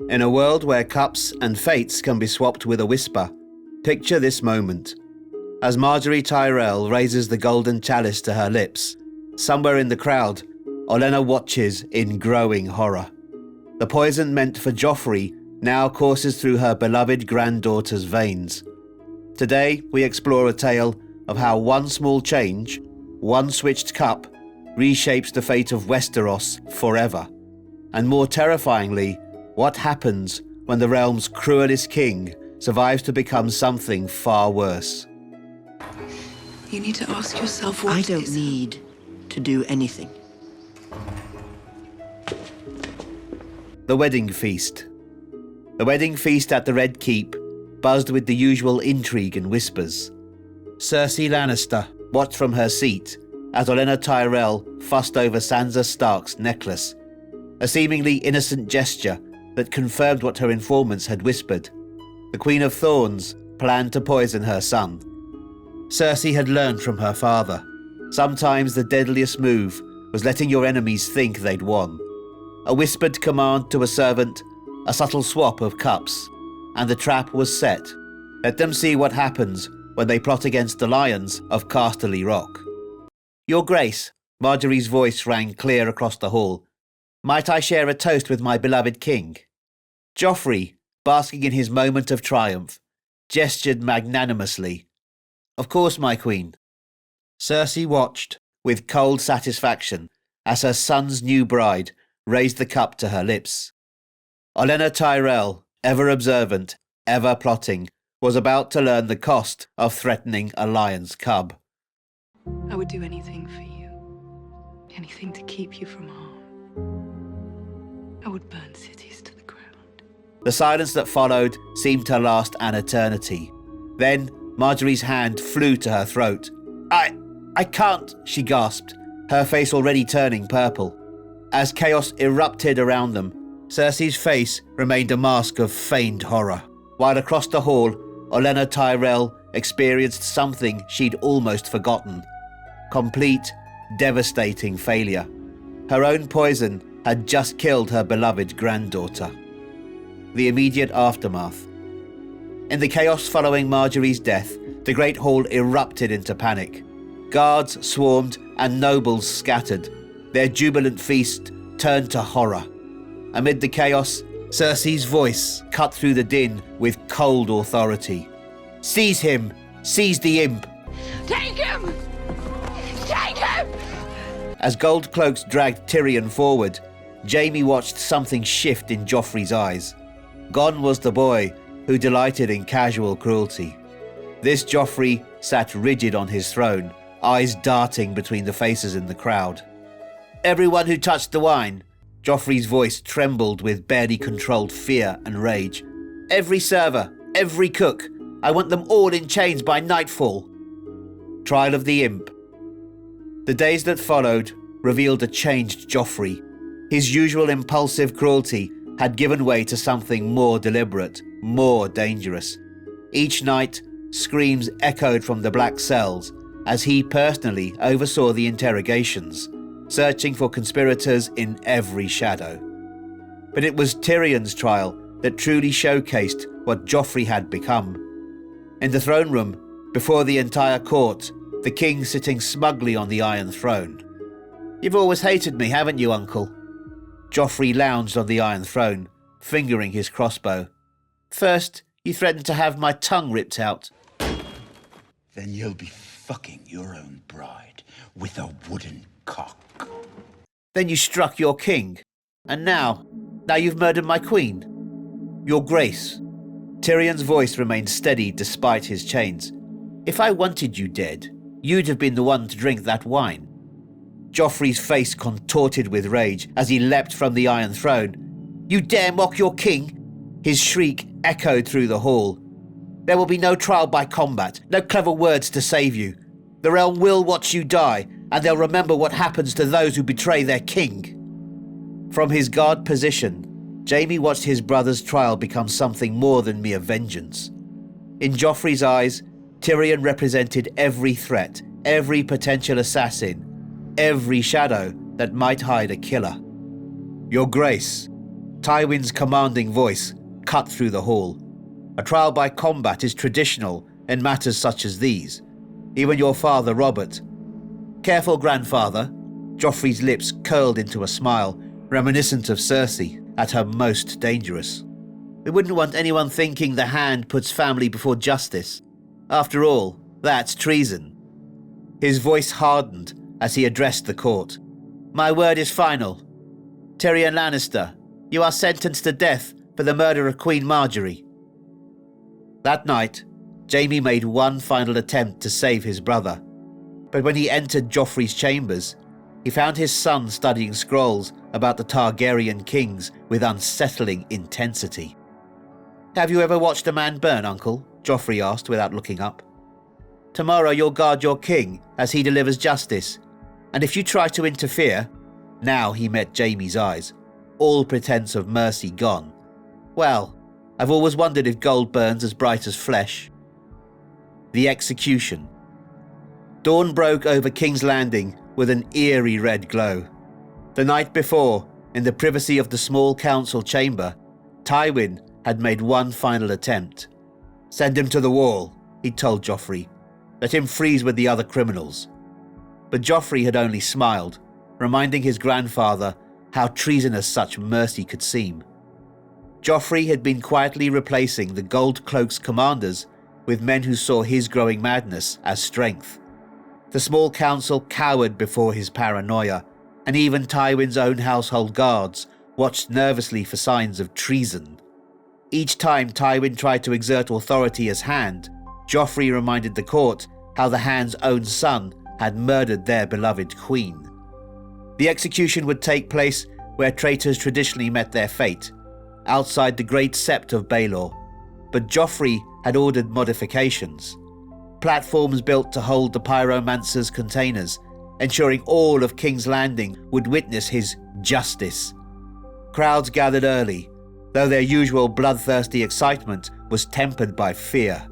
In a world where cups and fates can be swapped with a whisper, picture this moment. As Margaery Tyrell raises the golden chalice to her lips, somewhere in the crowd, Olenna watches in growing horror. The poison meant for Joffrey now courses through her beloved granddaughter's veins. Today, we explore a tale of how one small change, one switched cup, reshapes the fate of Westeros forever. And more terrifyingly, what happens when the realm's cruelest king survives to become something far worse? You need to ask yourself what I don't need to do anything. The wedding feast. The wedding feast at the Red Keep buzzed with the usual intrigue and whispers. Cersei Lannister watched from her seat as Olenna Tyrell fussed over Sansa Stark's necklace, a seemingly innocent gesture that confirmed what her informants had whispered. The Queen of Thorns planned to poison her son. Cersei had learned from her father. Sometimes the deadliest move was letting your enemies think they'd won. A whispered command to a servant, a subtle swap of cups, and the trap was set. Let them see what happens when they plot against the lions of Casterly Rock. Your Grace, Margaery's voice rang clear across the hall. Might I share a toast with my beloved king? Joffrey, basking in his moment of triumph, gestured magnanimously. Of course, my queen. Cersei watched with cold satisfaction as her son's new bride raised the cup to her lips. Olenna Tyrell, ever observant, ever plotting, was about to learn the cost of threatening a lion's cub. I would do anything for you. Anything to keep you from harm. I would burn cities to the ground. The silence that followed seemed to last an eternity. Then Margaery's hand flew to her throat. I can't, she gasped, her face already turning purple. As chaos erupted around them, Cersei's face remained a mask of feigned horror, while across the hall, Olenna Tyrell experienced something she'd almost forgotten. Complete, devastating failure. Her own poison had just killed her beloved granddaughter. The immediate aftermath. In the chaos following Margaery's death, the Great Hall erupted into panic. Guards swarmed and nobles scattered. Their jubilant feast turned to horror. Amid the chaos, Cersei's voice cut through the din with cold authority. Seize him! Seize the imp! Take him! Take him! As gold cloaks dragged Tyrion forward, Jaime watched something shift in Joffrey's eyes. Gone was the boy who delighted in casual cruelty. This Joffrey sat rigid on his throne, eyes darting between the faces in the crowd. Everyone who touched the wine, Joffrey's voice trembled with barely controlled fear and rage. Every server, every cook, I want them all in chains by nightfall. Trial of the Imp. The days that followed revealed a changed Joffrey. His usual impulsive cruelty had given way to something more deliberate, more dangerous. Each night, screams echoed from the black cells as he personally oversaw the interrogations, searching for conspirators in every shadow. But it was Tyrion's trial that truly showcased what Joffrey had become. In the throne room, before the entire court, the king sitting smugly on the Iron Throne. You've always hated me, haven't you, uncle? Joffrey lounged on the Iron Throne, fingering his crossbow. First, you threatened to have my tongue ripped out. Then you'll be fucking your own bride with a wooden cock. Then you struck your king. And now you've murdered my queen. Your Grace. Tyrion's voice remained steady despite his chains. If I wanted you dead, you'd have been the one to drink that wine. Joffrey's face contorted with rage as he leapt from the Iron Throne. You dare mock your king? His shriek echoed through the hall. There will be no trial by combat, no clever words to save you. The realm will watch you die, and they'll remember what happens to those who betray their king. From his guard position, Jaime watched his brother's trial become something more than mere vengeance. In Joffrey's eyes, Tyrion represented every threat, every potential assassin, every shadow that might hide a killer. Your Grace. Tywin's commanding voice cut through the hall. A trial by combat is traditional in matters such as these. Even your father, Robert. Careful, grandfather. Joffrey's lips curled into a smile, reminiscent of Cersei at her most dangerous. We wouldn't want anyone thinking the hand puts family before justice. After all, that's treason. His voice hardened as he addressed the court. My word is final. Tyrion Lannister, you are sentenced to death for the murder of Queen Marjorie. That night, Jaime made one final attempt to save his brother. But when he entered Joffrey's chambers, he found his son studying scrolls about the Targaryen kings with unsettling intensity. Have you ever watched a man burn, Uncle? Joffrey asked without looking up. Tomorrow you'll guard your king as he delivers justice, and if you try to interfere... Now he met Jaime's eyes, all pretense of mercy gone. Well, I've always wondered if gold burns as bright as flesh. The execution. Dawn broke over King's Landing with an eerie red glow. The night before, in the privacy of the small council chamber, Tywin had made one final attempt. Send him to the wall, he'd told Joffrey. Let him freeze with the other criminals. But Joffrey had only smiled, reminding his grandfather how treasonous such mercy could seem. Joffrey had been quietly replacing the Gold Cloak's commanders with men who saw his growing madness as strength. The small council cowered before his paranoia, and even Tywin's own household guards watched nervously for signs of treason. Each time Tywin tried to exert authority as Hand, Joffrey reminded the court how the Hand's own son had murdered their beloved queen. The execution would take place where traitors traditionally met their fate, outside the Great Sept of Baelor, but Joffrey had ordered modifications. Platforms built to hold the pyromancer's containers, ensuring all of King's Landing would witness his justice. Crowds gathered early, though their usual bloodthirsty excitement was tempered by fear.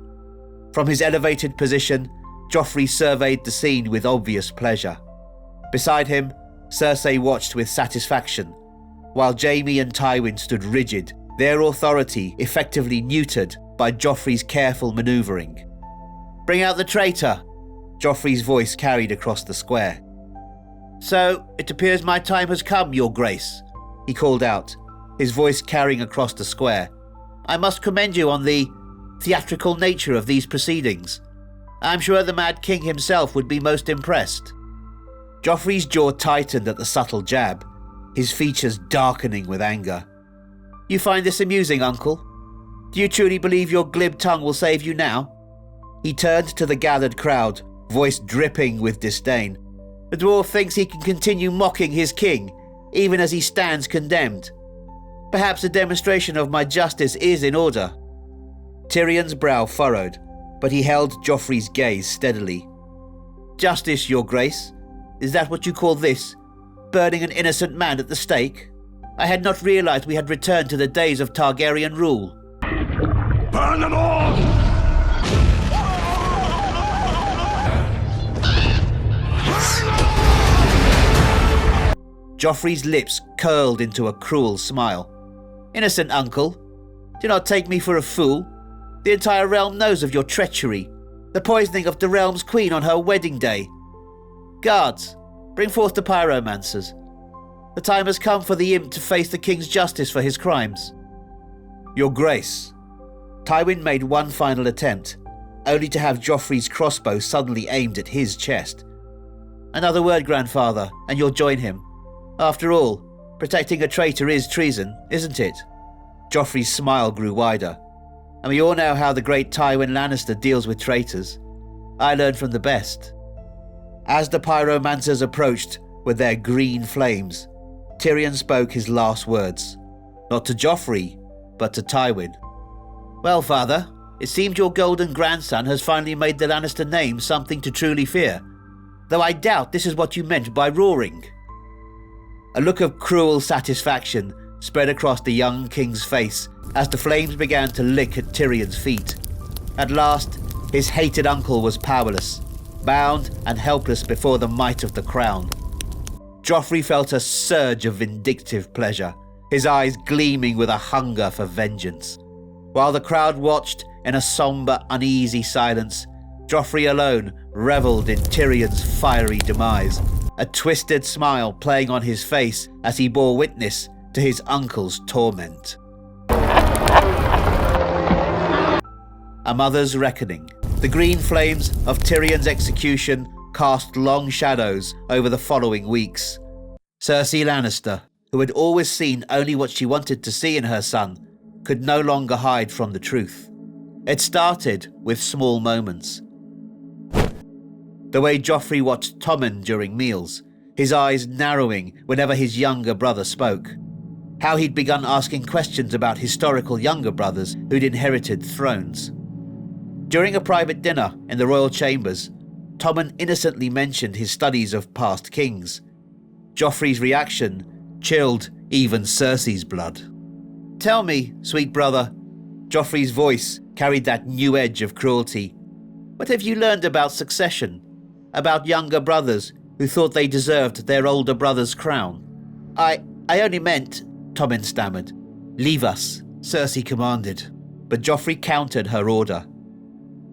From his elevated position, Joffrey surveyed the scene with obvious pleasure. Beside him, Cersei watched with satisfaction, while Jaime and Tywin stood rigid, their authority effectively neutered by Joffrey's careful manoeuvring. Bring out the traitor, Joffrey's voice carried across the square. So, it appears my time has come, Your Grace, he called out, his voice carrying across the square. I must commend you on the theatrical nature of these proceedings. I'm sure the Mad King himself would be most impressed. Joffrey's jaw tightened at the subtle jab, his features darkening with anger. You find this amusing, Uncle? Do you truly believe your glib tongue will save you now? He turned to the gathered crowd, voice dripping with disdain. The dwarf thinks he can continue mocking his king, even as he stands condemned. Perhaps a demonstration of my justice is in order. Tyrion's brow furrowed, but he held Joffrey's gaze steadily. Justice, Your Grace? Is that what you call this? Burning an innocent man at the stake? I had not realized we had returned to the days of Targaryen rule. Burn them all! Joffrey's lips curled into a cruel smile. Innocent, Uncle. Do not take me for a fool. The entire realm knows of your treachery, the poisoning of the realm's queen on her wedding day. Guards, bring forth the pyromancers. The time has come for the imp to face the king's justice for his crimes. Your Grace. Tywin made one final attempt, only to have Joffrey's crossbow suddenly aimed at his chest. Another word, grandfather, and you'll join him. After all, protecting a traitor is treason, isn't it? Joffrey's smile grew wider. And we all know how the great Tywin Lannister deals with traitors. I learned from the best. As the pyromancers approached with their green flames, Tyrion spoke his last words. Not to Joffrey, but to Tywin. Well, father, it seems your golden grandson has finally made the Lannister name something to truly fear. Though I doubt this is what you meant by roaring. A look of cruel satisfaction spread across the young king's face as the flames began to lick at Tyrion's feet. At last, his hated uncle was powerless, bound and helpless before the might of the crown. Joffrey felt a surge of vindictive pleasure, his eyes gleaming with a hunger for vengeance. While the crowd watched in a somber, uneasy silence, Joffrey alone revelled in Tyrion's fiery demise, a twisted smile playing on his face as he bore witness to his uncle's torment. A mother's reckoning. The green flames of Tyrion's execution cast long shadows over the following weeks. Cersei Lannister, who had always seen only what she wanted to see in her son, could no longer hide from the truth. It started with small moments. The way Joffrey watched Tommen during meals, his eyes narrowing whenever his younger brother spoke. How he'd begun asking questions about historical younger brothers who'd inherited thrones. During a private dinner in the royal chambers, Tommen innocently mentioned his studies of past kings. Joffrey's reaction chilled even Cersei's blood. "Tell me, sweet brother," Joffrey's voice carried that new edge of cruelty. "What have you learned about succession? About younger brothers who thought they deserved their older brother's crown?" I only meant," Tommen stammered. "Leave us," Cersei commanded, but Joffrey countered her order.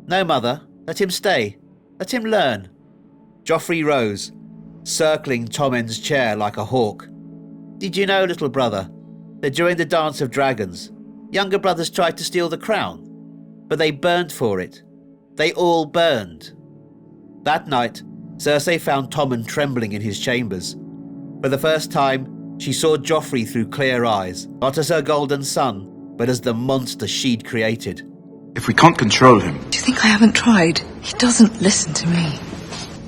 "No, mother, let him stay. Let him learn." Joffrey rose, circling Tommen's chair like a hawk. "Did you know, little brother, that during the Dance of Dragons, younger brothers tried to steal the crown, but they burned for it. They all burned." That night, Cersei found Tommen trembling in his chambers. For the first time, she saw Joffrey through clear eyes, not as her golden son, but as the monster she'd created. If we can't control him... Do you think I haven't tried? He doesn't listen to me.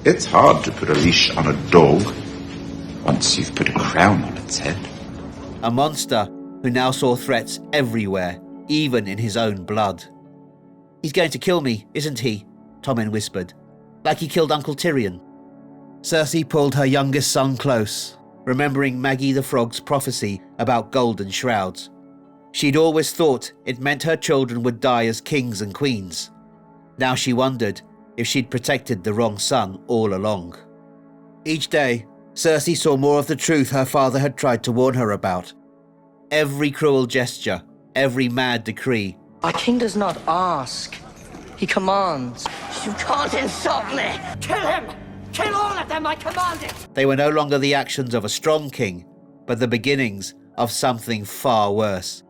It's hard to put a leash on a dog once you've put a crown on its head. A monster who now saw threats everywhere, even in his own blood. "He's going to kill me, isn't he?" Tommen whispered. "Like he killed Uncle Tyrion." Cersei pulled her youngest son close, remembering Maggie the Frog's prophecy about golden shrouds. She'd always thought it meant her children would die as kings and queens. Now she wondered if she'd protected the wrong son all along. Each day, Cersei saw more of the truth her father had tried to warn her about. Every cruel gesture, every mad decree. Our king does not ask. He commands. You can't insult me! Kill him! Kill all of them, I command it! They were no longer the actions of a strong king, but the beginnings of something far worse.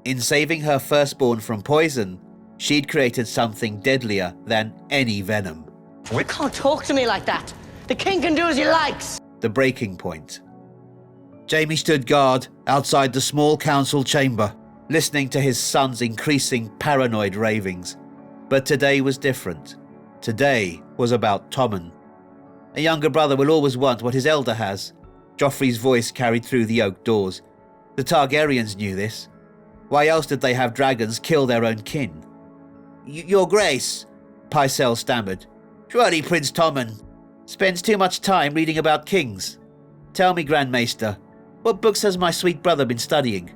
In saving her firstborn from poison, she'd created something deadlier than any venom. You can't talk to me like that! The king can do as he likes! The breaking point. Jaime stood guard outside the small council chamber, listening to his son's increasing paranoid ravings. But today was different. Today was about Tommen. A younger brother will always want what his elder has. Joffrey's voice carried through the oak doors. The Targaryens knew this. Why else did they have dragons kill their own kin? Your Grace, Pycelle stammered. Surely Prince Tommen spends too much time reading about kings. Tell me, Grand Maester, what books has my sweet brother been studying?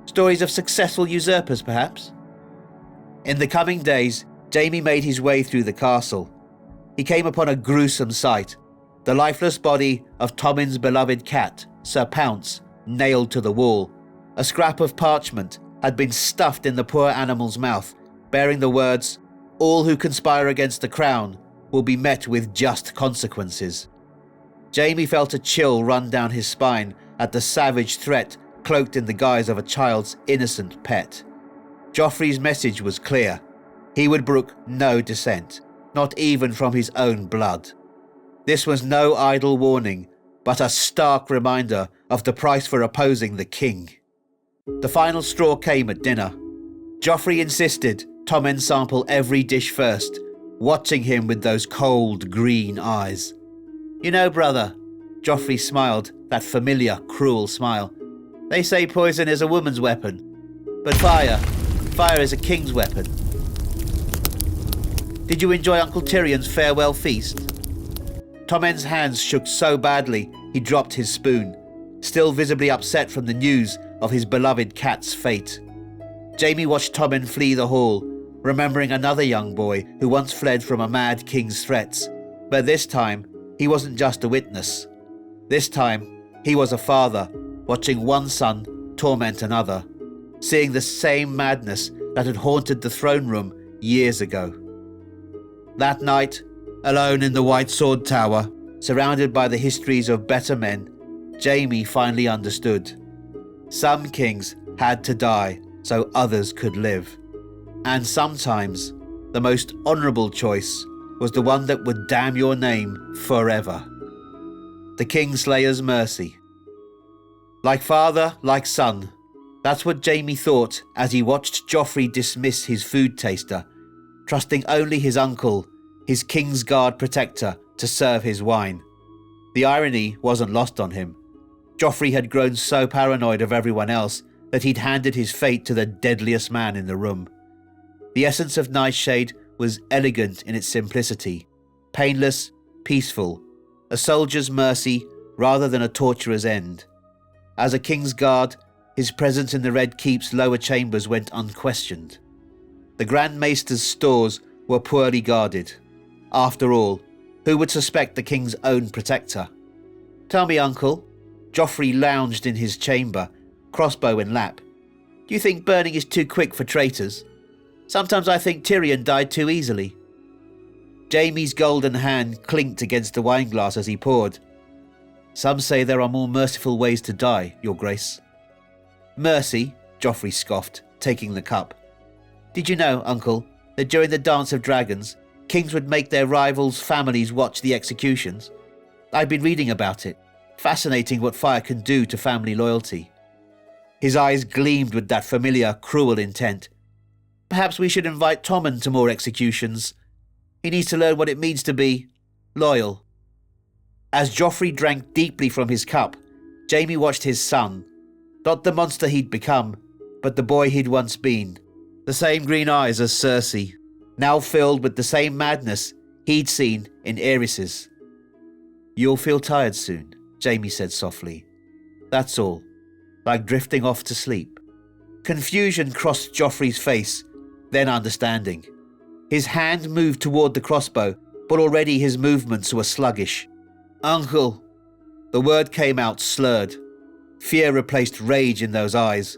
Stories of successful usurpers, perhaps? In the coming days, Jaime made his way through the castle. He came upon a gruesome sight. The lifeless body of Tommen's beloved cat, Sir Pounce, nailed to the wall. A scrap of parchment had been stuffed in the poor animal's mouth, bearing the words, "All who conspire against the crown will be met with just consequences." Jaime felt a chill run down his spine at the savage threat cloaked in the guise of a child's innocent pet. Joffrey's message was clear. He would brook no dissent, not even from his own blood. This was no idle warning, but a stark reminder of the price for opposing the king. The final straw came at dinner. Joffrey insisted Tommen sample every dish first, watching him with those cold green eyes. "You know, brother," Joffrey smiled, that familiar, cruel smile. "They say poison is a woman's weapon, but fire is a king's weapon. Did you enjoy Uncle Tyrion's farewell feast?" Tommen's hands shook so badly he dropped his spoon, still visibly upset from the news of his beloved cat's fate. Jaime watched Tommen flee the hall, remembering another young boy who once fled from a mad king's threats. But this time, he wasn't just a witness. This time, he was a father, watching one son torment another, seeing the same madness that had haunted the throne room years ago. That night, alone in the White Sword Tower, surrounded by the histories of better men, Jaime finally understood. Some kings had to die so others could live. And sometimes, the most honourable choice was the one that would damn your name forever. The Kingslayer's mercy. Like father, like son, that's what Jaime thought as he watched Joffrey dismiss his food taster, trusting only his uncle, his Kingsguard protector, to serve his wine. The irony wasn't lost on him. Joffrey had grown so paranoid of everyone else that he'd handed his fate to the deadliest man in the room. The essence of Nightshade was elegant in its simplicity, painless, peaceful, a soldier's mercy rather than a torturer's end. As a Kingsguard, his presence in the Red Keep's lower chambers went unquestioned. The Grand Maester's stores were poorly guarded. After all, who would suspect the king's own protector? Tell me, uncle. Joffrey lounged in his chamber, crossbow in lap. Do you think burning is too quick for traitors? Sometimes I think Tyrion died too easily. Jaime's golden hand clinked against the wineglass as he poured. Some say there are more merciful ways to die, your grace. Mercy, Joffrey scoffed, taking the cup. Did you know, uncle, that during the Dance of Dragons, kings would make their rivals' families watch the executions? I've been reading about it. Fascinating what fire can do to family loyalty. His eyes gleamed with that familiar, cruel intent. Perhaps we should invite Tommen to more executions. He needs to learn what it means to be loyal. As Joffrey drank deeply from his cup, Jaime watched his son, not the monster he'd become, but the boy he'd once been. The same green eyes as Cersei, now filled with the same madness he'd seen in Aerys's. You'll feel tired soon, Jaime said softly. That's all, like drifting off to sleep. Confusion crossed Joffrey's face, then understanding. His hand moved toward the crossbow, but already his movements were sluggish. Uncle! The word came out slurred. Fear replaced rage in those eyes.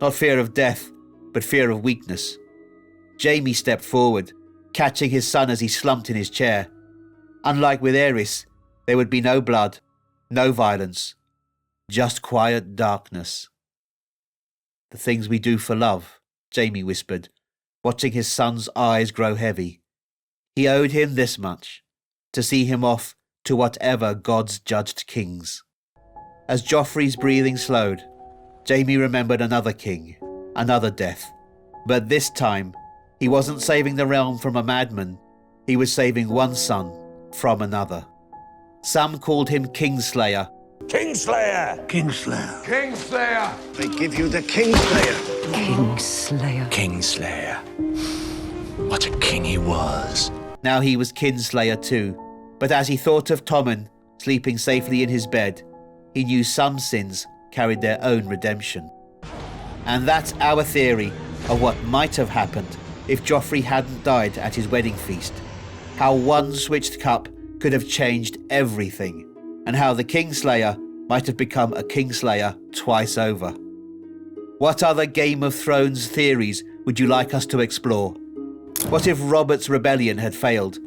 Not fear of death, but fear of weakness. Jaime stepped forward, catching his son as he slumped in his chair. Unlike with Aerys, there would be no blood, no violence, just quiet darkness. The things we do for love, Jaime whispered, watching his son's eyes grow heavy. He owed him this much, to see him off to whatever gods judged kings. As Joffrey's breathing slowed, Jaime remembered another king, another death. But this time, he wasn't saving the realm from a madman, he was saving one son from another. Some called him Kingslayer. Kingslayer! Kingslayer. Kingslayer! I give you the Kingslayer. Kingslayer. Kingslayer. What a king he was. Now he was Kinslayer too, but as he thought of Tommen sleeping safely in his bed, he knew some sins carried their own redemption. And that's our theory of what might have happened if Joffrey hadn't died at his wedding feast. How one switched cup could have changed everything, and how the Kingslayer might have become a Kingslayer twice over. What other Game of Thrones theories would you like us to explore? What if Robert's rebellion had failed?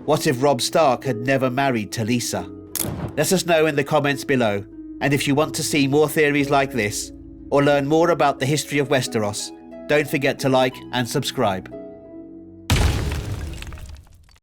What if Robb Stark had never married Talisa? Let us know in the comments below, and if you want to see more theories like this, or learn more about the history of Westeros, don't forget to like and subscribe.